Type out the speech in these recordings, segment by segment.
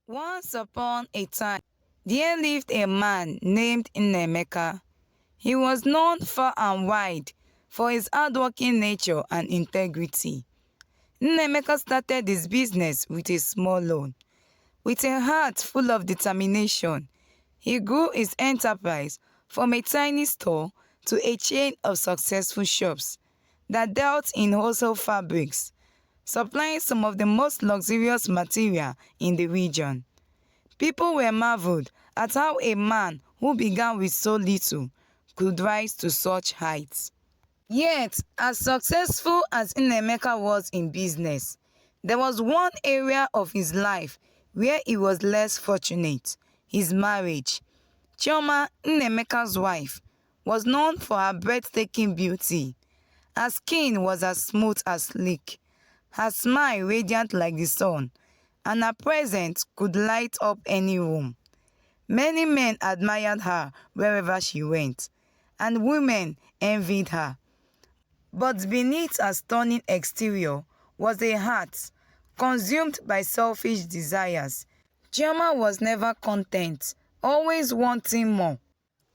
Once upon a time, there lived a man named Nnemeka. He was known far and wide for his hardworking nature and integrity. Nnemeka started his business with a small loan. With a heart full of determination, he grew his enterprise from a tiny store to a chain of successful shops that dealt in wholesale fabrics, supplying some of the most luxurious material in the region. People were marveled at how a man who began with so little could rise to such heights. Yet, as successful as Nnaemeka was in business, there was one area of his life where he was less fortunate: his marriage. Chioma, Nnaemeka's wife, was known for her breathtaking beauty. Her skin was as smooth as silk, her smile radiant like the sun, and her presence could light up any room. Many men admired her wherever she went, and women envied her. But beneath her stunning exterior was a heart consumed by selfish desires. Chioma was never content, always wanting more,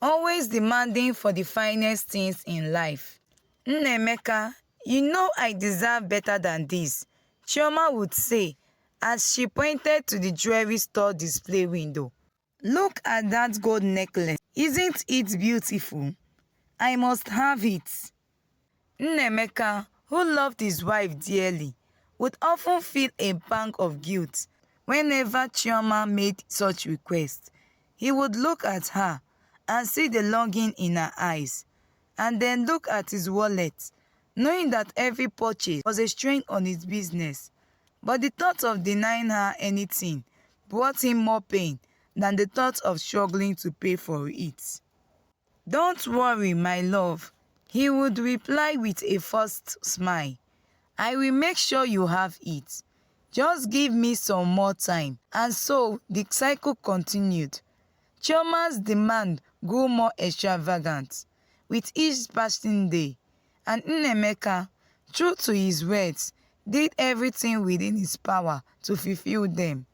always demanding for the finest things in life. Nnaemeka, you know I deserve better than this, Chioma would say as she pointed to the jewelry store display window. Look at that gold necklace. Isn't it beautiful? I must have it. Nnaemeka, who loved his wife dearly, would often feel a pang of guilt whenever Chioma made such requests. He would look at her and see the longing in her eyes, and then look at his wallet, knowing that every purchase was a strain on his business. But the thought of denying her anything brought him more pain than the thought of struggling to pay for it. "Don't worry, my love," he would reply with a forced smile. "I will make sure you have it. Just give me some more time." And so the cycle continued. Chioma's demand grew more extravagant with each passing day, and Nnaemeka, true to his words, did everything within his power to fulfill them.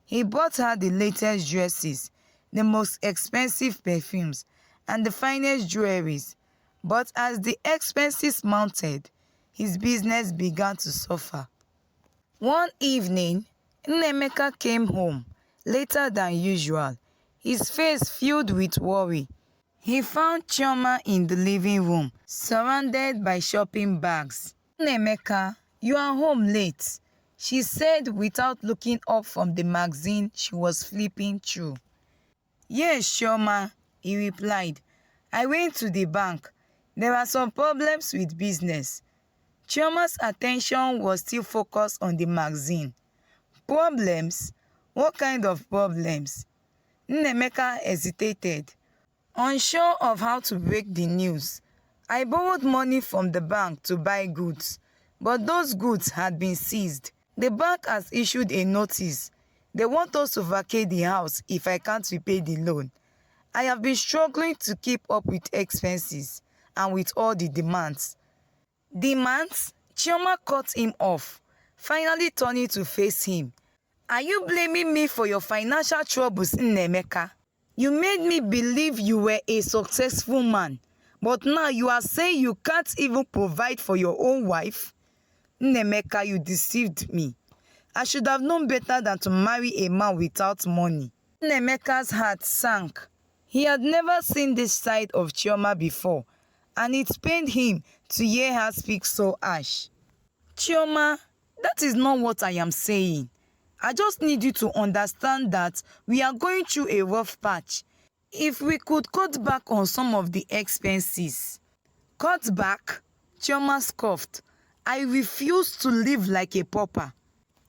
He bought her the latest dresses, the most expensive perfumes, and the finest jewelries. But as the expenses mounted, his business began to suffer. One evening, Nnaemeka came home later than usual, his face filled with worry. He found Chioma in the living room, surrounded by shopping bags. "Nnaemeka, you are home late," she said without looking up from the magazine she was flipping through. "Yes, Chioma," he replied. "I went to the bank. There are some problems with business." Chioma's attention was still focused on the magazine. "Problems? What kind of problems?" Nnaemeka hesitated, unsure of how to break the news. "I borrowed money from the bank to buy goods, but those goods had been seized. The bank has issued a notice. They want us to vacate the house if I can't repay the loan. I have been struggling to keep up with expenses and with all the demands." "Demands?" Chioma cut him off, finally turning to face him. "Are you blaming me for your financial troubles, Nnaemeka? You made me believe you were a successful man, but now you are saying you can't even provide for your own wife? Nnaemeka, you deceived me. I should have known better than to marry a man without money." Nnaemeka's heart sank. He had never seen this side of Chioma before, and it pained him to hear her speak so harsh. "Chioma, that is not what I am saying. I just need you to understand that we are going through a rough patch. If we could cut back on some of the expenses." "Cut back?" Chioma scoffed. "I refuse to live like a pauper.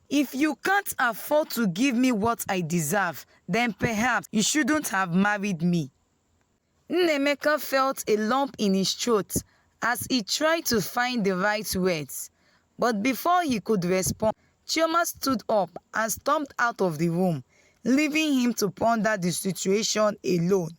If you can't afford to give me what I deserve, then perhaps you shouldn't have married me." Nnaemeka felt a lump in his throat as he tried to find the right words. But before he could respond, Chioma stood up and stormed out of the room, leaving him to ponder the situation alone.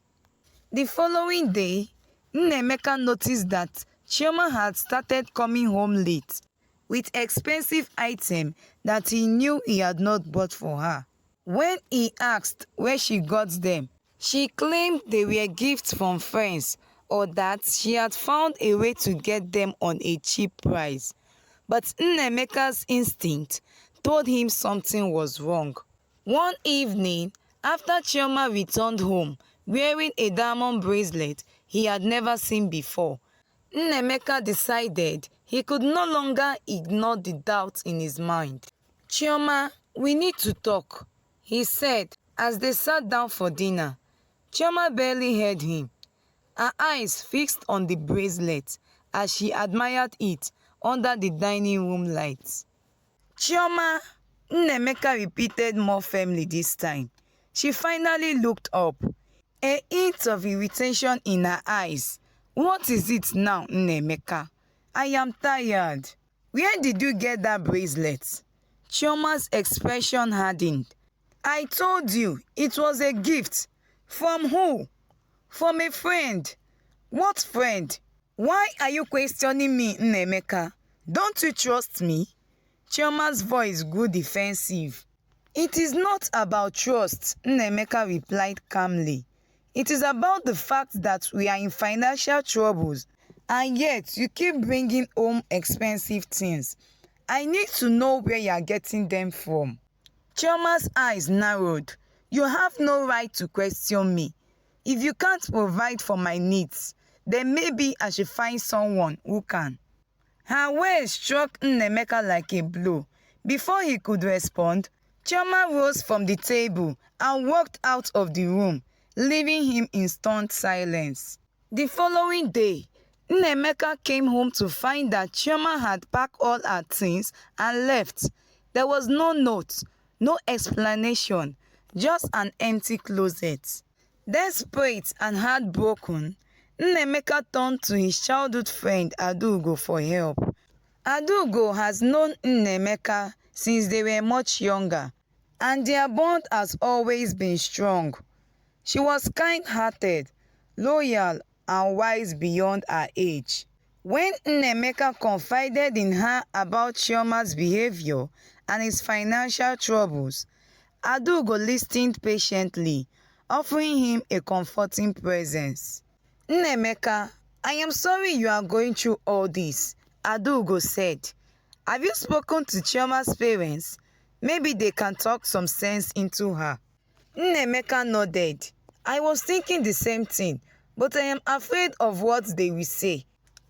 The following day, Nnaemeka noticed that Chioma had started coming home late with expensive items that he knew he had not bought for her. When he asked where she got them, she claimed they were gifts from friends or that she had found a way to get them on a cheap price. But Nnemeka's instinct told him something was wrong. One evening, after Chioma returned home wearing a diamond bracelet he had never seen before, Nnemeka decided he could no longer ignore the doubt in his mind. "Chioma, we need to talk," he said as they sat down for dinner. Chioma barely heard him, her eyes fixed on the bracelet as she admired it under the dining room lights. "Chioma," Nnemeka repeated more firmly this time. She finally looked up, a hint of irritation in her eyes. "What is it now, Nnemeka? I am tired. Where did you get that bracelet?" Chioma's expression hardened. "I told you it was a gift." "From who?" "From a friend." "What friend? Why are you questioning me, Nnemeka? Don't you trust me?" Chioma's voice grew defensive. "It is not about trust," Nnemeka replied calmly. "It is about the fact that we are in financial troubles, and yet you keep bringing home expensive things. I need to know where you are getting them from." Chioma's eyes narrowed. "You have no right to question me. If you can't provide for my needs, then maybe I should find someone who can." Her words struck Nnemeka like a blow. Before he could respond, Chioma rose from the table and walked out of the room, leaving him in stunned silence. The following day, Nnemeka came home to find that Chioma had packed all her things and left. There was no note, no explanation, just an empty closet. Desperate and heartbroken, Nnemeka turned to his childhood friend Adaugo for help. Adaugo has known Nnemeka since they were much younger, and their bond has always been strong. She was kind-hearted, loyal, and wise beyond her age. When Nnemeka confided in her about Chioma's behavior and his financial troubles, Adaugo listened patiently, offering him a comforting presence. "Nnemeka, I am sorry you are going through all this," Adaugo said. "Have you spoken to Chioma's parents? Maybe they can talk some sense into her." Nnemeka nodded. "I was thinking the same thing, but I am afraid of what they will say.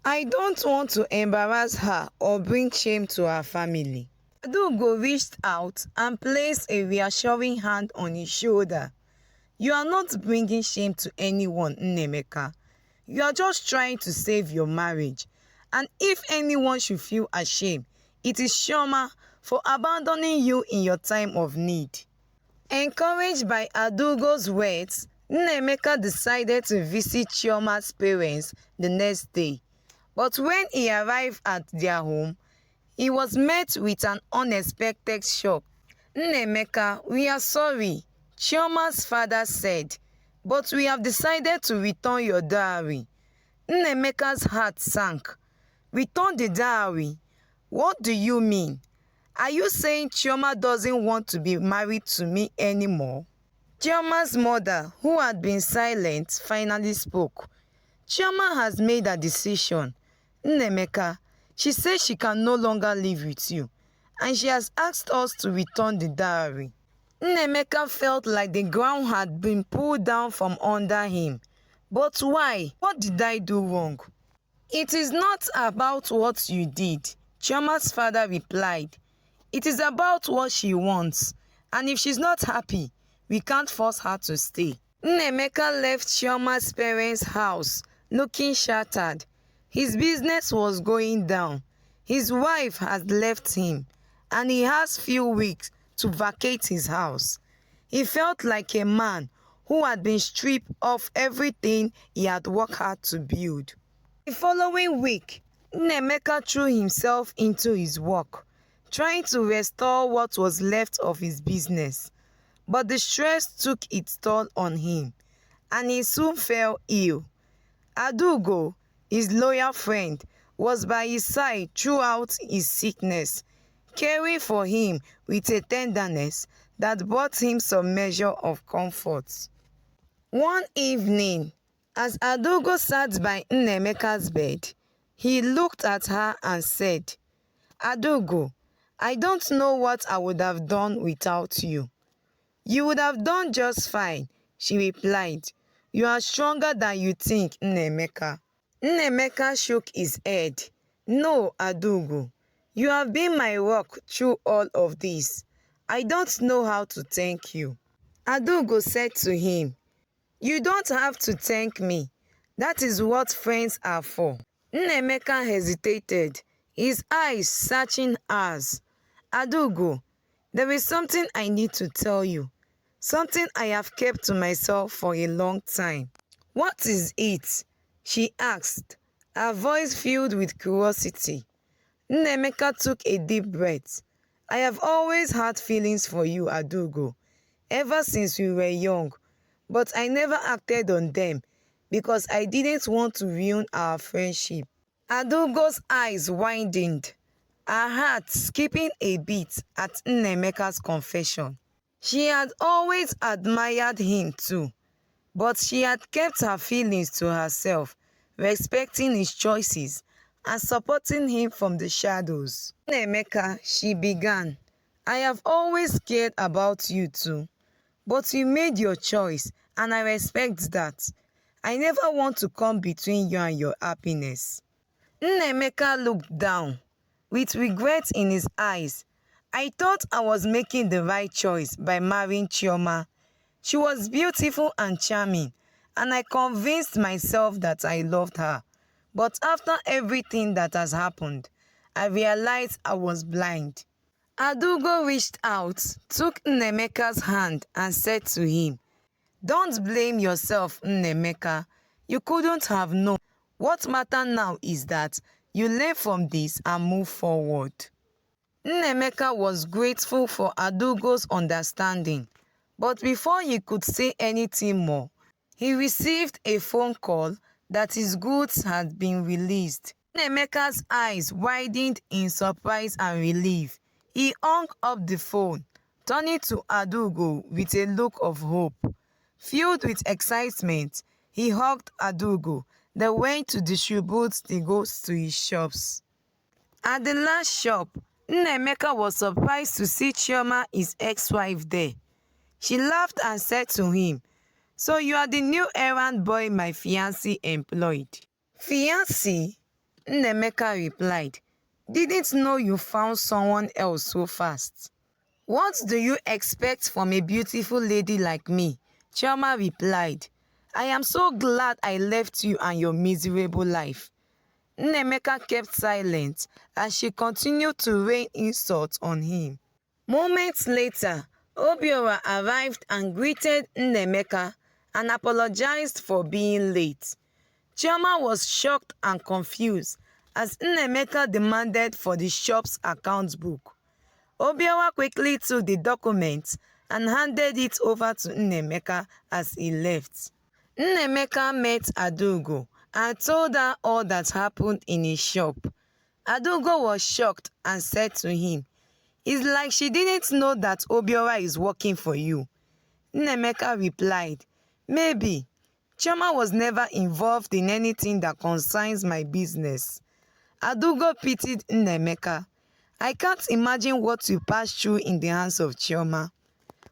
I don't want to embarrass her or bring shame to her family." Adaugo reached out and placed a reassuring hand on his shoulder. "You are not bringing shame to anyone, Nnemeka. You are just trying to save your marriage. And if anyone should feel ashamed, it is Chioma for abandoning you in your time of need." Encouraged by Adaugo's words, Nnemeka decided to visit Chioma's parents the next day. But when he arrived at their home, he was met with an unexpected shock. "Nnemeka, we are sorry," Chioma's father said, "but we have decided to return your dowry." Nnemeka's heart sank. "Return the dowry? What do you mean? Are you saying Chioma doesn't want to be married to me anymore?" Chioma's mother, who had been silent, finally spoke. "Chioma has made a decision. Nnemeka, she says she can no longer live with you, and she has asked us to return the dowry." Nnemeka felt like the ground had been pulled down from under him. "But why? What did I do wrong?" "It is not about what you did," Chioma's father replied. "It is about what she wants, and if she's not happy, we can't force her to stay." Nnemeka left Chioma's parents' house looking shattered. His business was going down. His wife had left him, and he has few weeks to vacate his house. He felt like a man who had been stripped of everything he had worked hard to build. The following week, Nnemeka threw himself into his work, trying to restore what was left of his business. But the stress took its toll on him, and he soon fell ill. Adaugo, his loyal friend, was by his side throughout his sickness, caring for him with a tenderness that brought him some measure of comfort. One evening, as Adaugo sat by Nnemeka's bed, he looked at her and said, "Adaugo, I don't know what I would have done without you." "You would have done just fine," she replied. "You are stronger than you think, Nnemeka." Nnemeka shook his head. "No, Adaugo, you have been my rock through all of this. I don't know how to thank you." Adaugo said to him, "You don't have to thank me. That is what friends are for." Nnemeka hesitated, his eyes searching hers. "Adaugo, there is something I need to tell you. Something I have kept to myself for a long time." "What is it?" she asked, her voice filled with curiosity. Nnemeka took a deep breath. "I have always had feelings for you, Adaugo, ever since we were young, but I never acted on them because I didn't want to ruin our friendship." Adaugo's eyes widened, her heart skipping a beat at Nnemeka's confession. She had always admired him too, but she had kept her feelings to herself, respecting his choices and supporting him from the shadows. "Nnemeka," she began, "I have always cared about you too, but you made your choice and I respect that. I never want to come between you and your happiness." Nnemeka looked down, with regret in his eyes. "I thought I was making the right choice by marrying Chioma. She was beautiful and charming, and I convinced myself that I loved her. But after everything that has happened, I realized I was blind." Adaugo reached out, took Nnemeka's hand and said to him, "Don't blame yourself, Nnemeka. You couldn't have known. What matters now is that you learn from this and move forward." Nnemeka was grateful for Adaugo's understanding, but before he could say anything more, he received a phone call that his goods had been released. Nnemeka's eyes widened in surprise and relief. He hung up the phone, turning to Adaugo with a look of hope. Filled with excitement, he hugged Adaugo, then went to distribute the goods to his shops. At the last shop, Nnemeka was surprised to see Chioma, his ex-wife, there. She laughed and said to him, "So you are the new errand boy my fiancé employed." "Fiancé?" Nnemeka replied. "Didn't know you found someone else so fast." "What do you expect from a beautiful lady like me?" Chioma replied. "I am so glad I left you and your miserable life." Nnemeka kept silent as she continued to rain insults on him. Moments later, Obiora arrived and greeted Nnemeka and apologized for being late. Chioma was shocked and confused as Nnemeka demanded for the shop's account book. Obiora quickly took the document and handed it over to Nnemeka as he left. Nnemeka met Adaugo and told her all that happened in his shop. Adaugo was shocked and said to him, "It's like she didn't know that Obiora is working for you." Nnemeka replied, "Maybe. Chioma was never involved in anything that concerns my business." Adaugo pitied Nnemeka. "I can't imagine what you passed through in the hands of Chioma."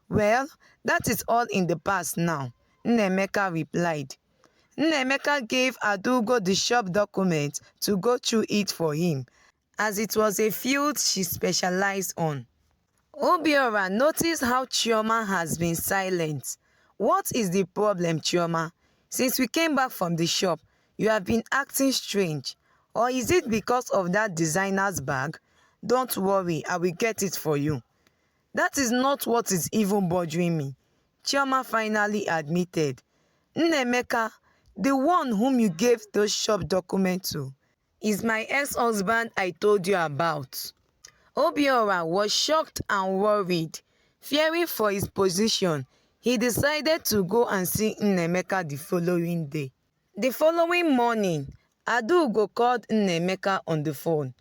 "Well, that is all in the past now," Nnemeka replied. Nnemeka gave Adaugo the shop document to go through it for him, as it was a field she specialized on. Obiora noticed how Chioma has been silent. "What is the problem, Chioma? Since we came back from the shop, you have been acting strange. Or is it because of that designer's bag? Don't worry, I will get it for you." "That is not what is even bothering me," Chioma finally admitted. "Nnemeka, the one whom you gave those shop documents to, is my ex-husband I told you about." Obiora was shocked and worried. Fearing for his position, he decided to go and see Nnemeka the following day. The following morning, Adaugo called Nnemeka on the phone.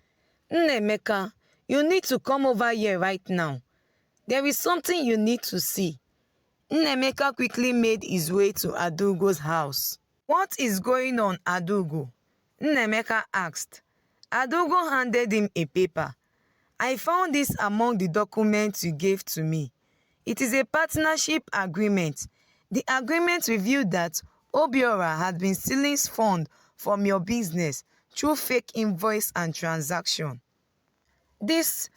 "Nnemeka, you need to come over here right now." There is something you need to see. Nnaemeka quickly made his way to Adaugo's house. What is going on, Adaugo? Nnaemeka asked. Adaugo handed him a paper. I found this among the documents you gave to me. It is a partnership agreement. The agreement revealed that Obiora had been stealing funds from your business through fake invoice and transaction. This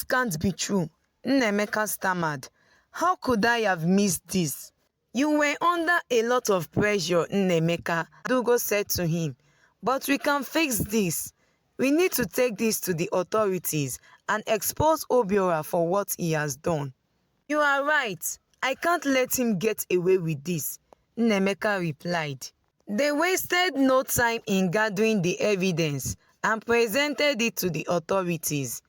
can't be true, Nnaemeka stammered. How could I have missed this? You were under a lot of pressure, Nnaemeka, Adaugo said to him. But we can fix this. We need to take this to the authorities and expose Obiora for what he has done. You are right. I can't let him get away with this, Nnaemeka replied. They wasted no time in gathering the evidence and presented it to the authorities.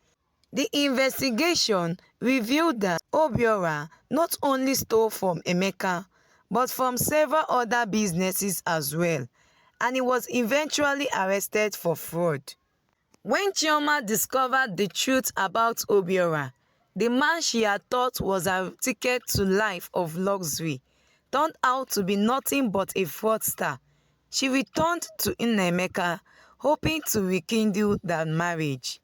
The investigation revealed that Obiora not only stole from Emeka, but from several other businesses as well, and he was eventually arrested for fraud. When Chioma discovered the truth about Obiora, the man she had thought was her ticket to life of luxury turned out to be nothing but a fraudster. She returned to Nnaemeka, hoping to rekindle their marriage.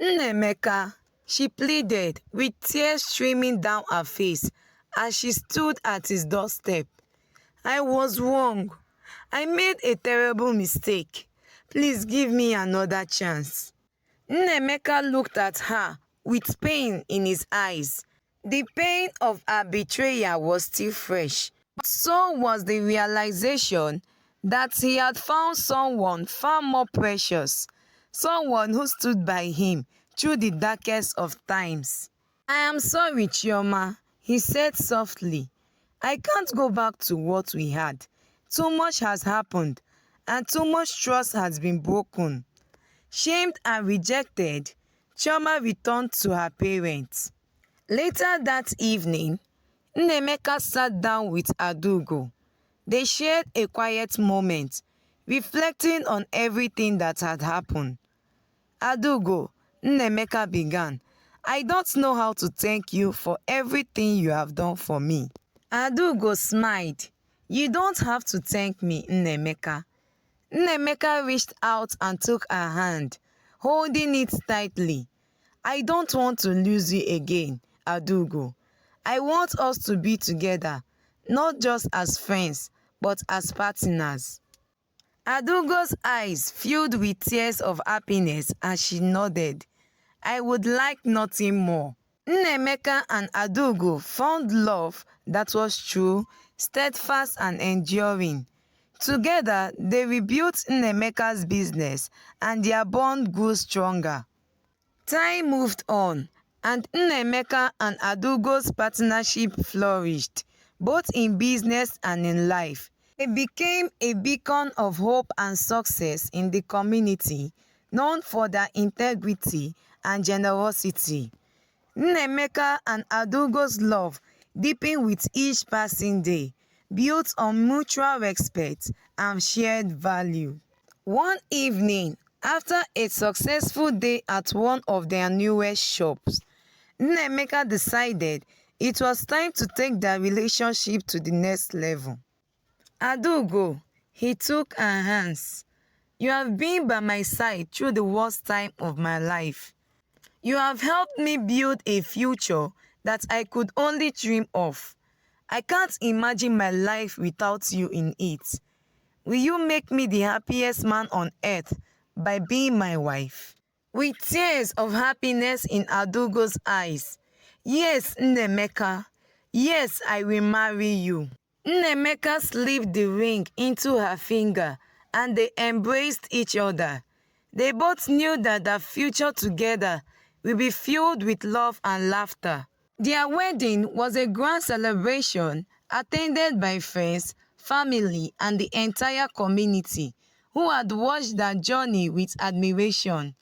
Nnaemeka, she pleaded, with tears streaming down her face as she stood at his doorstep. I was wrong. I made a terrible mistake. Please give me another chance. Nnaemeka looked at her with pain in his eyes. The pain of her betrayal was still fresh. But so was the realization that he had found someone far more precious, someone who stood by him through the darkest of times. I am sorry, Chioma, he said softly. I can't go back to what we had. Too much has happened, and too much trust has been broken. Shamed and rejected, Chioma returned to her parents. Later that evening, Nnaemeka sat down with Adaugo. They shared a quiet moment, reflecting on everything that had happened. Adaugo, Nnaemeka began, I don't know how to thank you for everything you have done for me. Adaugo smiled. You don't have to thank me, Nnaemeka. Nnaemeka reached out and took her hand, holding it tightly. I don't want to lose you again, Adaugo. I want us to be together, not just as friends, but as partners. Adaugo's eyes filled with tears of happiness as she nodded. I would like nothing more. Nnaemeka and Adaugo found love that was true, steadfast and enduring. Together, they rebuilt Nnaemeka's business and their bond grew stronger. Time moved on, and Nnaemeka and Adaugo's partnership flourished, both in business and in life. They became a beacon of hope and success in the community, known for their integrity and generosity. Nnaemeka and Adaugo's love deepened with each passing day, built on mutual respect and shared value. One evening, after a successful day at one of their newest shops, Nnaemeka decided it was time to take their relationship to the next level. Adaugo, he took her hands. You have been by my side through the worst time of my life. You have helped me build a future that I could only dream of. I can't imagine my life without you in it. Will you make me the happiest man on earth by being my wife? With tears of happiness in Adaugo's eyes. Yes, Nnaemeka. Yes, I will marry you. Nnaemeka slipped the ring into her finger and they embraced each other. They both knew that their future together will be filled with love and laughter. Their wedding was a grand celebration attended by friends, family, and the entire community who had watched their journey with admiration.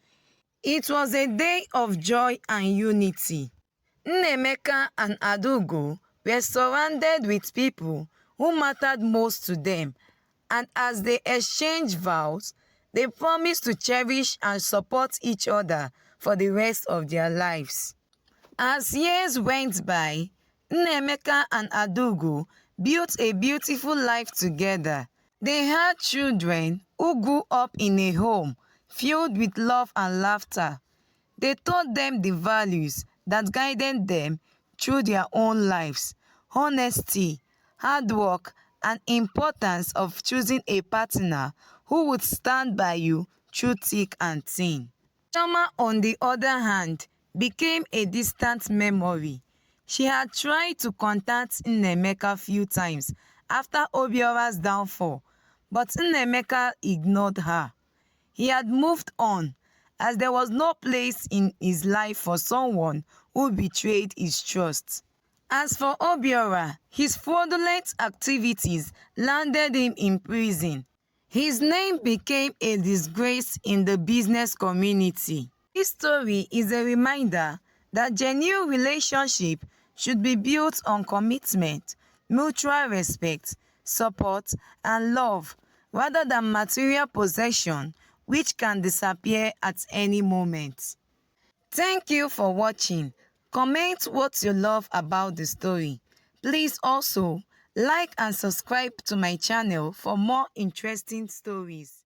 It was a day of joy and unity. Nnaemeka and Adaugo were surrounded with people who mattered most to them, and as they exchanged vows, they promised to cherish and support each other for the rest of their lives. As years went by, Nnemeka and Adugu built a beautiful life together. They had children who grew up in a home filled with love and laughter. They taught them the values that guided them through their own lives: honesty, hard work, and importance of choosing a partner who would stand by you through thick and thin. Chioma, on the other hand, became a distant memory. She had tried to contact Nnaemeka few times after Obiora's downfall, but Nnaemeka ignored her. He had moved on, as there was no place in his life for someone who betrayed his trust. As for Obiora, his fraudulent activities landed him in prison. His name became a disgrace in the business community. This story is a reminder that genuine relationship should be built on commitment, mutual respect, support, and love, rather than material possession, which can disappear at any moment. Thank you for watching. Comment what you love about the story. Please also like and subscribe to my channel for more interesting stories.